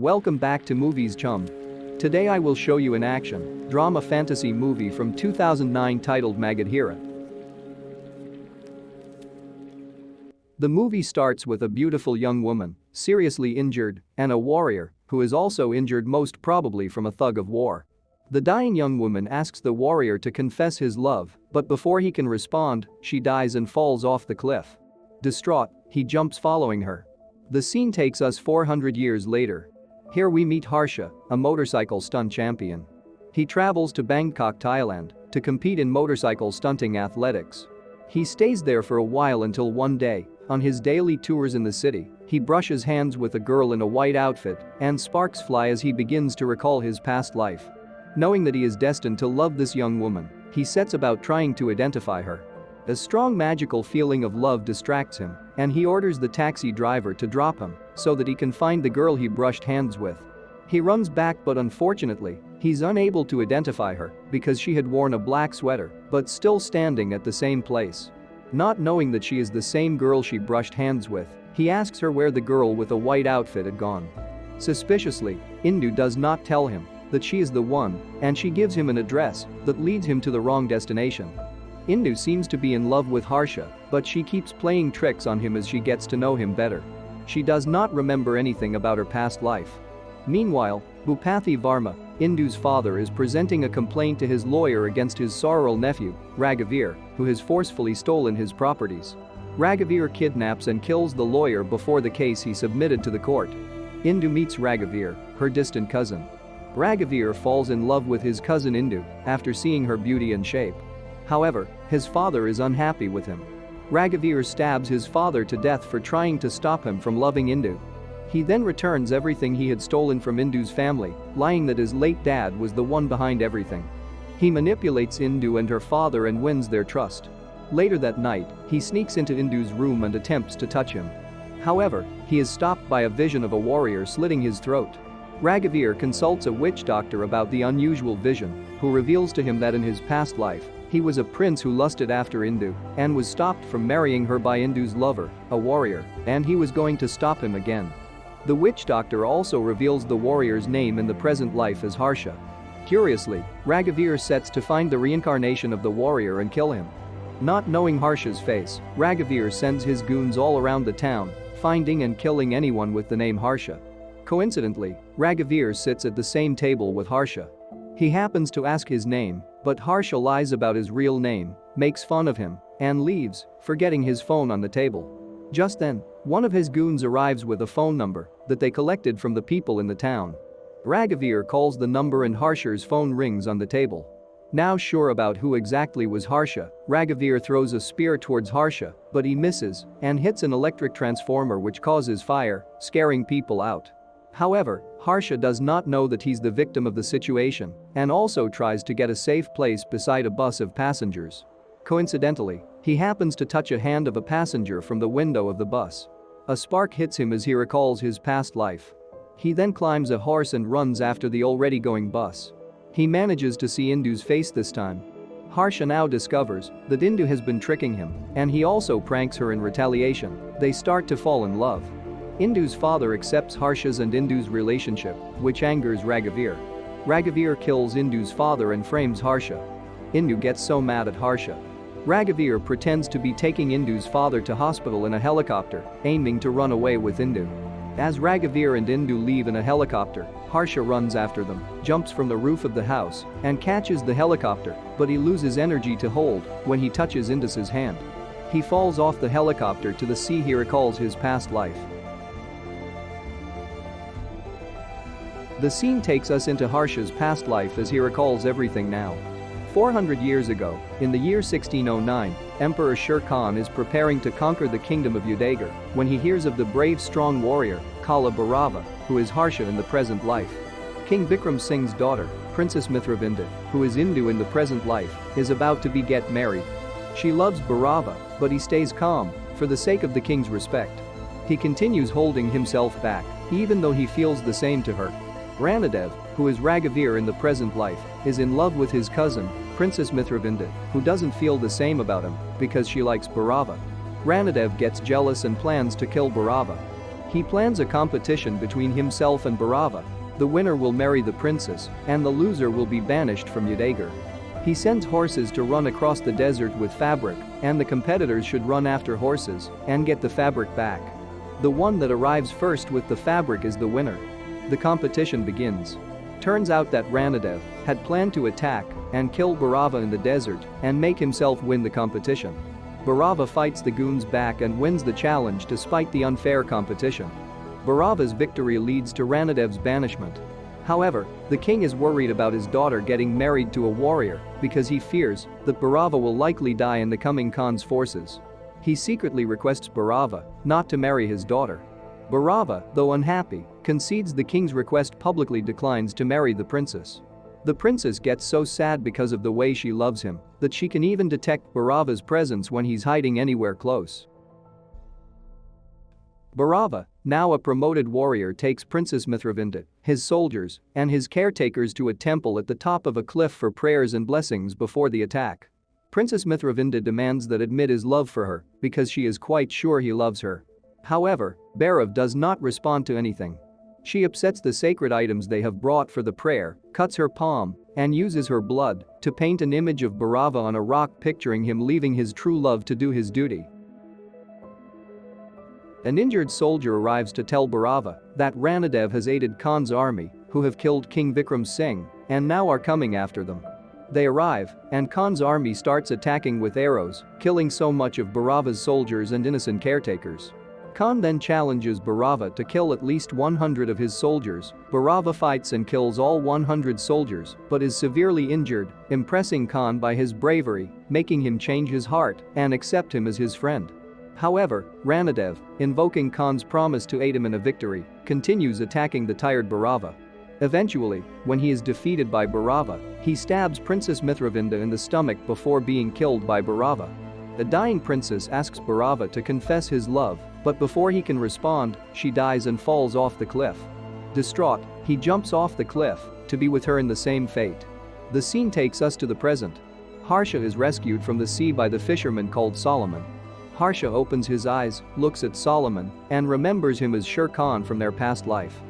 Welcome back to Movies Chum. Today I will show you an action, drama fantasy movie from 2009 titled Magadhira. The movie starts with a beautiful young woman, seriously injured, and a warrior, who is also injured most probably from a thug of war. The dying young woman asks the warrior to confess his love, but before he can respond, she dies and falls off the cliff. Distraught, he jumps following her. The scene takes us 400 years later. Here we meet Harsha, a motorcycle stunt champion. He travels to Bangkok, Thailand, to compete in motorcycle stunting athletics. He stays there for a while until one day, on his daily tours in the city, he brushes hands with a girl in a white outfit and sparks fly as he begins to recall his past life. Knowing that he is destined to love this young woman, he sets about trying to identify her. A strong magical feeling of love distracts him, and he orders the taxi driver to drop him so that he can find the girl he brushed hands with. He runs back, but unfortunately, he's unable to identify her because she had worn a black sweater but still standing at the same place. Not knowing that she is the same girl she brushed hands with, he asks her where the girl with a white outfit had gone. Suspiciously, Indu does not tell him that she is the one, and she gives him an address that leads him to the wrong destination. Indu seems to be in love with Harsha, but she keeps playing tricks on him as she gets to know him better. She does not remember anything about her past life. Meanwhile, Bhupathi Varma, Indu's father, is presenting a complaint to his lawyer against his sorrel nephew, Raghavir, who has forcefully stolen his properties. Raghavir kidnaps and kills the lawyer before the case he submitted to the court. Indu meets Raghavir, her distant cousin. Raghavir falls in love with his cousin Indu after seeing her beauty and shape. However, his father is unhappy with him. Raghavir stabs his father to death for trying to stop him from loving Indu. He then returns everything he had stolen from Indu's family, lying that his late dad was the one behind everything. He manipulates Indu and her father and wins their trust. Later that night, he sneaks into Indu's room and attempts to touch him. However, he is stopped by a vision of a warrior slitting his throat. Raghavir consults a witch doctor about the unusual vision, who reveals to him that in his past life, he was a prince who lusted after Indu and was stopped from marrying her by Indu's lover, a warrior, and he was going to stop him again. The witch doctor also reveals the warrior's name in the present life as Harsha. Curiously, Raghavir sets to find the reincarnation of the warrior and kill him. Not knowing Harsha's face, Raghavir sends his goons all around the town, finding and killing anyone with the name Harsha. Coincidentally, Raghavir sits at the same table with Harsha. He happens to ask his name, but Harsha lies about his real name, makes fun of him, and leaves, forgetting his phone on the table. Just then, one of his goons arrives with a phone number that they collected from the people in the town. Raghavir calls the number and Harsha's phone rings on the table. Now sure about who exactly was Harsha, Raghavir throws a spear towards Harsha, but he misses and hits an electric transformer which causes fire, scaring people out. However, Harsha does not know that he's the victim of the situation and also tries to get a safe place beside a bus of passengers. Coincidentally, he happens to touch a hand of a passenger from the window of the bus. A spark hits him as he recalls his past life. He then climbs a horse and runs after the already going bus. He manages to see Indu's face this time. Harsha now discovers that Indu has been tricking him, and he also pranks her in retaliation. They start to fall in love. Indu's father accepts Harsha's and Indu's relationship, which angers Raghavir. Raghavir kills Indu's father and frames Harsha. Indu gets so mad at Harsha. Raghavir pretends to be taking Indu's father to hospital in a helicopter, aiming to run away with Indu. As Raghavir and Indu leave in a helicopter, Harsha runs after them, jumps from the roof of the house, and catches the helicopter, but he loses energy to hold when he touches Indu's hand. He falls off the helicopter to the sea. He recalls his past life. The scene takes us into Harsha's past life as he recalls everything now. 400 years ago, in the year 1609, Emperor Sher Khan is preparing to conquer the kingdom of Udagar when he hears of the brave strong warrior, Kala Bhairava, who is Harsha in the present life. King Bikram Singh's daughter, Princess Mithravinda, who is Indu in the present life, is about to get married. She loves Bhairava, but he stays calm, for the sake of the king's respect. He continues holding himself back, even though he feels the same to her. Ranadev, who is Raghavir in the present life, is in love with his cousin, Princess Mithravinda, who doesn't feel the same about him because she likes Bhairava. Ranadev gets jealous and plans to kill Bhairava. He plans a competition between himself and Bharava. The winner will marry the princess, and the loser will be banished from Udaigir. He sends horses to run across the desert with fabric, and the competitors should run after horses and get the fabric back. The one that arrives first with the fabric is the winner. The competition begins. Turns out that Ranadev had planned to attack and kill Bharava in the desert and make himself win the competition. Bharava fights the goons back and wins the challenge despite the unfair competition. Bharava's victory leads to Ranadev's banishment. However, the king is worried about his daughter getting married to a warrior because he fears that Bharava will likely die in the coming Khan's forces. He secretly requests Bharava not to marry his daughter. Bharava, though unhappy, concedes the king's request, publicly declines to marry the princess. The princess gets so sad because of the way she loves him that she can even detect Bharava's presence when he's hiding anywhere close. Bharava, now a promoted warrior, takes Princess Mithravinda, his soldiers, and his caretakers to a temple at the top of a cliff for prayers and blessings before the attack. Princess Mithravinda demands that admit his love for her because she is quite sure he loves her. However, Bhairav does not respond to anything. She upsets the sacred items they have brought for the prayer, cuts her palm, and uses her blood to paint an image of Bharava on a rock, picturing him leaving his true love to do his duty. An injured soldier arrives to tell Bharava that Ranadev has aided Khan's army, who have killed King Vikram Singh and now are coming after them. They arrive, and Khan's army starts attacking with arrows, killing so much of Bharava's soldiers and innocent caretakers. Khan then challenges Bharava to kill at least 100 of his soldiers. Bharava fights and kills all 100 soldiers but is severely injured, impressing Khan by his bravery, making him change his heart and accept him as his friend. However, Ranadev, invoking Khan's promise to aid him in a victory, continues attacking the tired Bharava. Eventually, when he is defeated by Bharava, he stabs Princess Mithravinda in the stomach before being killed by Bharava. The dying princess asks Bharava to confess his love, but before he can respond, she dies and falls off the cliff. Distraught, he jumps off the cliff to be with her in the same fate. The scene takes us to the present. Harsha is rescued from the sea by the fisherman called Solomon. Harsha opens his eyes, looks at Solomon, and remembers him as Sher Khan from their past life.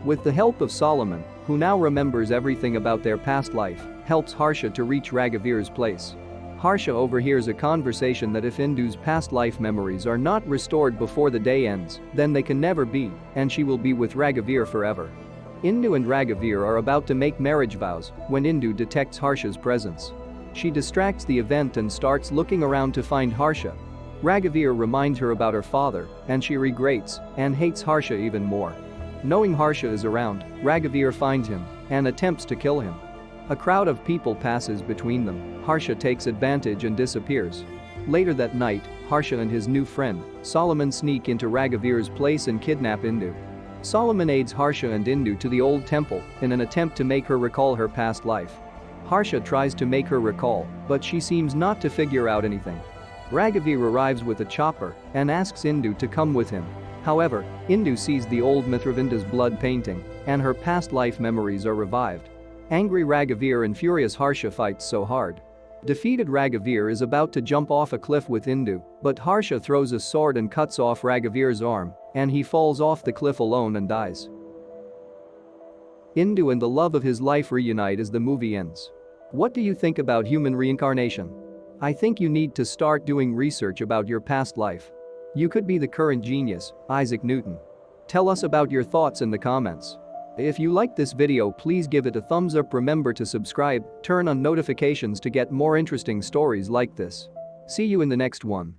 With the help of Solomon, who now remembers everything about their past life, helps Harsha to reach Raghuvir's place. Harsha overhears a conversation that if Indu's past life memories are not restored before the day ends, then they can never be, and she will be with Raghuvir forever. Indu and Raghuvir are about to make marriage vows when Indu detects Harsha's presence. She distracts the event and starts looking around to find Harsha. Raghuvir reminds her about her father, and she regrets and hates Harsha even more. Knowing Harsha is around, Raghuvir finds him and attempts to kill him. A crowd of people passes between them. Harsha takes advantage and disappears. Later that night, Harsha and his new friend, Solomon, sneak into Raghuvir's place and kidnap Indu. Solomon aids Harsha and Indu to the old temple in an attempt to make her recall her past life. Harsha tries to make her recall, but she seems not to figure out anything. Raghuvir arrives with a chopper and asks Indu to come with him. However, Indu sees the old Mithravinda's blood painting, and her past life memories are revived. Angry Raghuvir and furious Harsha fights so hard. Defeated Raghuvir is about to jump off a cliff with Indu, but Harsha throws a sword and cuts off Raghuvir's arm, and he falls off the cliff alone and dies. Indu and the love of his life reunite as the movie ends. What do you think about human reincarnation? I think you need to start doing research about your past life. You could be the current genius, Isaac Newton. Tell us about your thoughts in the comments. If you liked this video, please give it a thumbs up. Remember to subscribe, turn on notifications to get more interesting stories like this. See you in the next one.